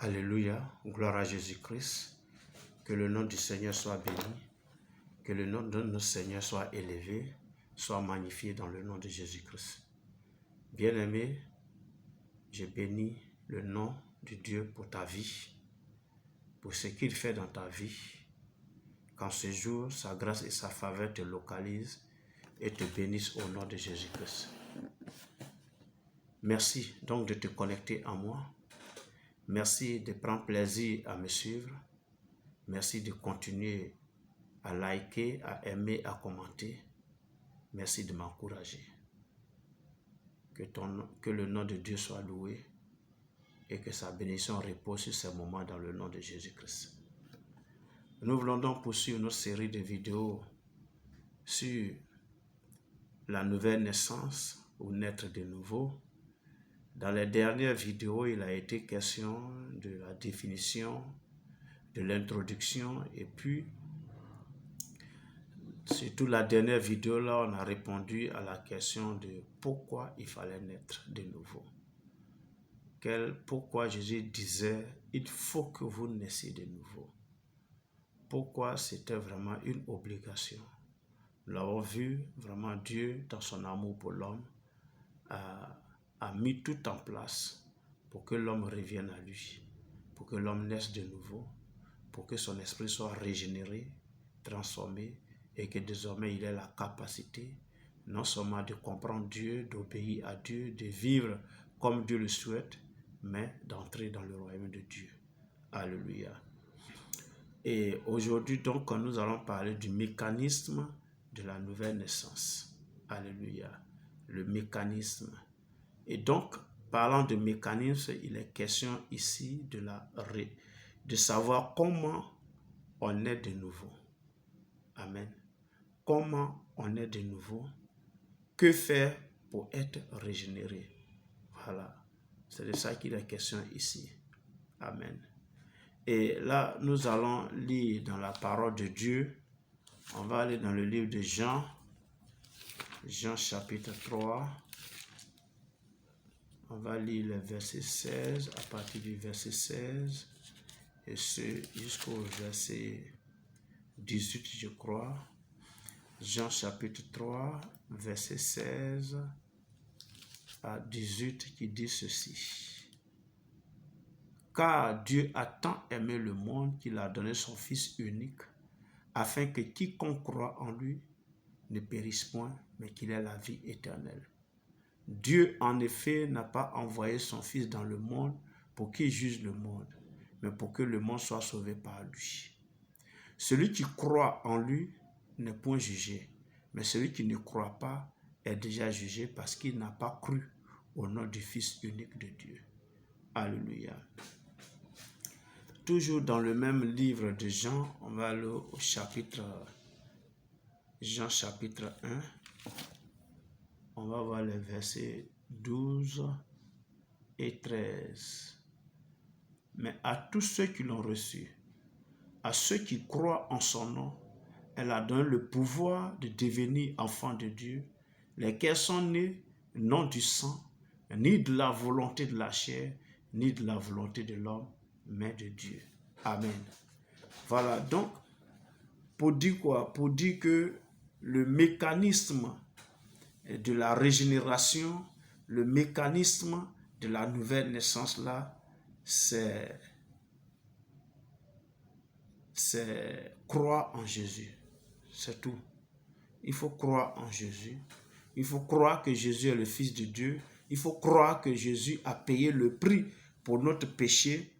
Alléluia, gloire à Jésus-Christ. Que le nom du Seigneur soit béni. Que le nom de notre Seigneur soit élevé, soit magnifié dans le nom de Jésus-Christ. Bien-aimé, je bénis le nom de Dieu pour ta vie, pour ce qu'il fait dans ta vie. Qu'en ce jour, sa grâce et sa faveur te localisent et te bénissent au nom de Jésus-Christ. Merci donc de te connecter à moi. Merci de prendre plaisir à me suivre. Merci de continuer à liker, à aimer, à commenter. Merci de m'encourager. Que le nom de Dieu soit loué et que sa bénédiction repose sur ces moments dans le nom de Jésus-Christ. Nous voulons donc poursuivre notre série de vidéos sur la nouvelle naissance ou naître de nouveau. Dans les dernières vidéos, il a été question de la définition, de l'introduction et puis surtout la dernière vidéo là, on a répondu à la question de pourquoi il fallait naître de nouveau. Pourquoi Jésus disait il faut que vous naissiez de nouveau. Pourquoi c'était vraiment une obligation. Nous l'avons vu, vraiment Dieu dans son amour pour l'homme a mis tout en place pour que l'homme revienne à lui, pour que l'homme naisse de nouveau, pour que son esprit soit régénéré, transformé et que désormais il ait la capacité non seulement de comprendre Dieu, d'obéir à Dieu, de vivre comme Dieu le souhaite, mais d'entrer dans le royaume de Dieu. Alléluia. Et aujourd'hui donc nous allons parler du mécanisme de la nouvelle naissance. Alléluia. Le mécanisme. Et donc, parlant de mécanisme, il est question ici de savoir comment on est de nouveau. Amen. Comment on est de nouveau? Que faire pour être régénéré? Voilà. C'est de ça qu'il est question ici. Amen. Et là, nous allons lire dans la parole de Dieu. On va aller dans le livre de Jean. Jean chapitre 3. On va lire le verset 16, à partir du verset 16, et ce jusqu'au verset 18, je crois. Jean chapitre 3, verset 16 à 18, qui dit ceci. Car Dieu a tant aimé le monde qu'il a donné son Fils unique, afin que quiconque croit en lui ne périsse point, mais qu'il ait la vie éternelle. Dieu, en effet, n'a pas envoyé son Fils dans le monde pour qu'il juge le monde, mais pour que le monde soit sauvé par lui. Celui qui croit en lui n'est point jugé, mais celui qui ne croit pas est déjà jugé parce qu'il n'a pas cru au nom du Fils unique de Dieu. Alléluia. Toujours dans le même livre de Jean, on va aller au Jean chapitre 1. On va voir les versets 12 et 13. Mais à tous ceux qui l'ont reçu, à ceux qui croient en son nom, elle a donné le pouvoir de devenir enfants de Dieu, lesquels sont nés non du sang, ni de la volonté de la chair, ni de la volonté de l'homme, mais de Dieu. Amen. Voilà, donc, pour dire quoi? Pour dire que le mécanisme de la régénération, le mécanisme de la nouvelle naissance là, c'est croire en Jésus. C'est tout. Il faut croire en Jésus. Il faut croire que Jésus est le Fils de Dieu. Il faut croire que Jésus a payé le prix pour notre péché.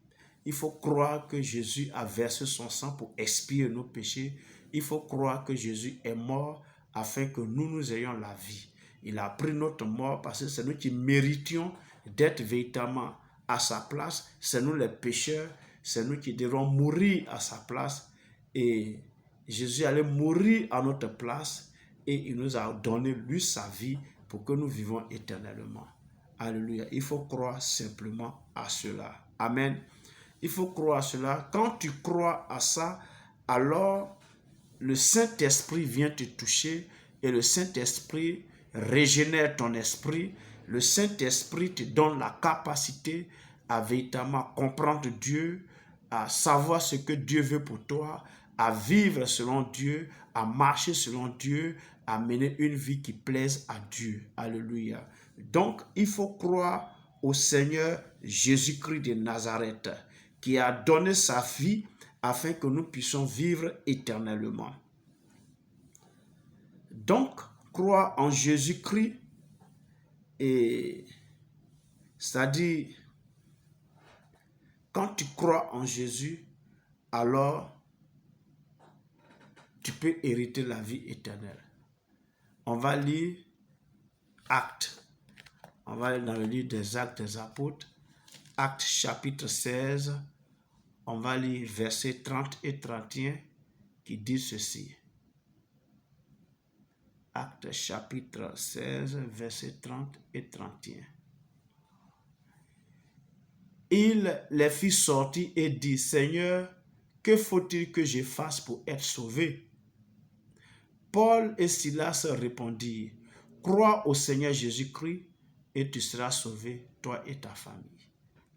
Il faut croire que Jésus a versé son sang pour expier nos péchés. Il faut croire que Jésus est mort afin que nous ayons la vie. Il a pris notre mort parce que c'est nous qui méritions d'être véritablement à sa place. C'est nous les pécheurs. C'est nous qui devrons mourir à sa place. Et Jésus allait mourir à notre place et il nous a donné lui sa vie pour que nous vivons éternellement. Alléluia. Il faut croire simplement à cela. Amen. Il faut croire à cela. Quand tu crois à ça, alors le Saint-Esprit vient te toucher et le Saint-Esprit régénère ton esprit. Le Saint-Esprit te donne la capacité à véritablement comprendre Dieu, à savoir ce que Dieu veut pour toi, à vivre selon Dieu, à marcher selon Dieu, à mener une vie qui plaise à Dieu. Alléluia. Donc, il faut croire au Seigneur Jésus-Christ de Nazareth, qui a donné sa vie afin que nous puissions vivre éternellement. Donc, croire en Jésus-Christ, et c'est-à-dire, quand tu crois en Jésus, alors tu peux hériter la vie éternelle. On va lire Actes. On va aller dans le livre des Actes des Apôtres, Actes chapitre 16. On va lire versets 30 et 31 qui disent ceci. Actes chapitre 16, versets 30 et 31. Il les fit sortir et dit, Seigneur, que faut-il que je fasse pour être sauvé? Paul et Silas répondirent, crois au Seigneur Jésus-Christ et tu seras sauvé, toi et ta famille.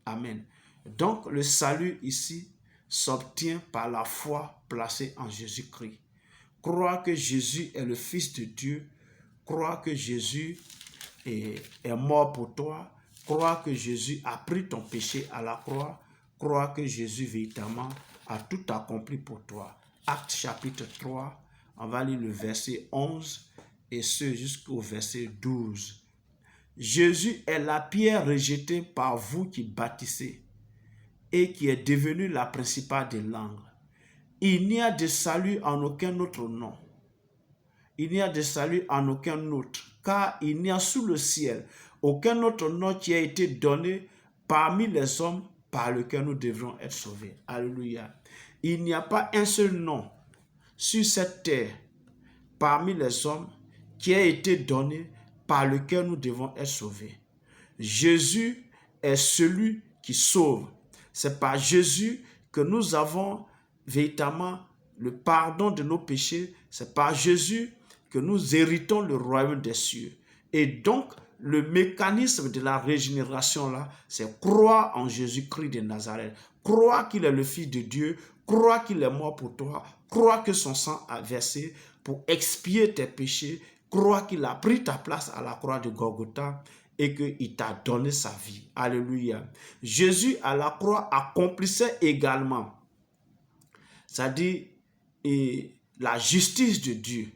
Amen. Donc le salut ici s'obtient par la foi placée en Jésus-Christ. Croire que Jésus est le Fils de Dieu, croire que Jésus est mort pour toi, croire que Jésus a pris ton péché à la croix, croire que Jésus véritablement a tout accompli pour toi. Actes chapitre 3, on va lire le verset 11 et ce jusqu'au verset 12. Jésus est la pierre rejetée par vous qui bâtissez et qui est devenue la principale des langues. Il n'y a de salut en aucun autre nom. Il n'y a de salut en aucun autre, car il n'y a sous le ciel aucun autre nom qui a été donné parmi les hommes par lequel nous devrons être sauvés. Alléluia. Il n'y a pas un seul nom sur cette terre parmi les hommes qui a été donné par lequel nous devons être sauvés. Jésus est celui qui sauve. C'est par Jésus que nous avons véritablement le pardon de nos péchés. C'est par Jésus que nous héritons le royaume des cieux. Et donc, le mécanisme de la régénération là, c'est croire en Jésus-Christ de Nazareth. Croire qu'il est le Fils de Dieu, croire qu'il est mort pour toi, croire que son sang a versé pour expier tes péchés, croire qu'il a pris ta place à la croix de Golgotha et qu'il t'a donné sa vie. Alléluia. Jésus à la croix accomplissait également, c'est-à-dire la justice de Dieu,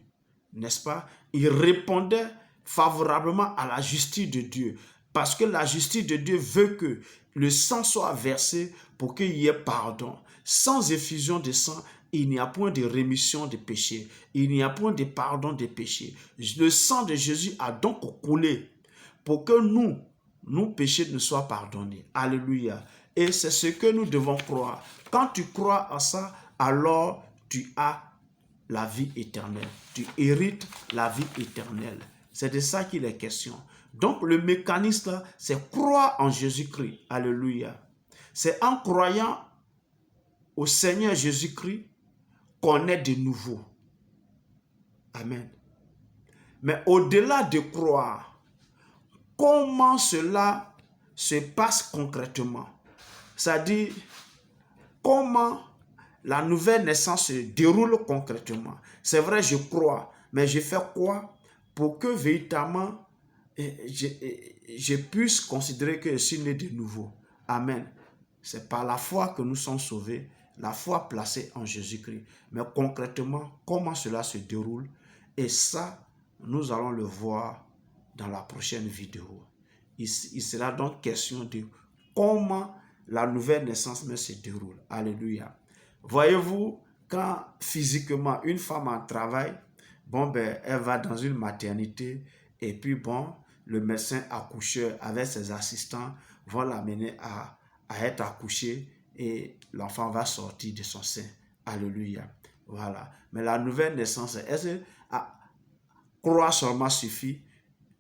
n'est-ce pas? Il répondait favorablement à la justice de Dieu, parce que la justice de Dieu veut que le sang soit versé pour qu'il y ait pardon. Sans effusion de sang, il n'y a point de rémission des péchés, il n'y a point de pardon des péchés. Le sang de Jésus a donc coulé pour que nos péchés ne soient pardonnés. Alléluia. Et c'est ce que nous devons croire. Quand tu crois à ça, alors tu as la vie éternelle. Tu hérites la vie éternelle. C'est de ça qu'il est question. Donc le mécanisme, c'est croire en Jésus-Christ. Alléluia. C'est en croyant au Seigneur Jésus-Christ qu'on est de nouveau. Amen. Mais au-delà de croire, comment cela se passe concrètement? C'est-à-dire, comment la nouvelle naissance se déroule concrètement? C'est vrai, je crois, mais je fais quoi pour que véritablement je puisse considérer que je suis né de nouveau? Amen. C'est par la foi que nous sommes sauvés, la foi placée en Jésus-Christ. Mais concrètement, comment cela se déroule? Et ça, nous allons le voir dans la prochaine vidéo. Il sera donc question de comment la nouvelle naissance se déroule. Alléluia. Voyez-vous, quand physiquement une femme en travail, elle va dans une maternité et puis le médecin accoucheur avec ses assistants vont l'amener à être accouché et l'enfant va sortir de son sein. Alléluia. Voilà. Mais la nouvelle naissance, est-ce que croire seulement suffit?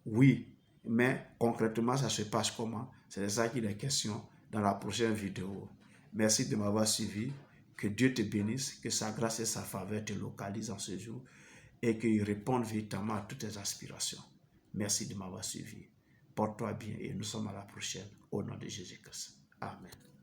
Oui. Mais concrètement, ça se passe comment? C'est de ça qu'il est question dans la prochaine vidéo. Merci de m'avoir suivi. Que Dieu te bénisse, que sa grâce et sa faveur te localisent en ce jour et qu'il réponde véritablement à toutes tes aspirations. Merci de m'avoir suivi. Porte-toi bien et nous sommes à la prochaine au nom de Jésus-Christ. Amen.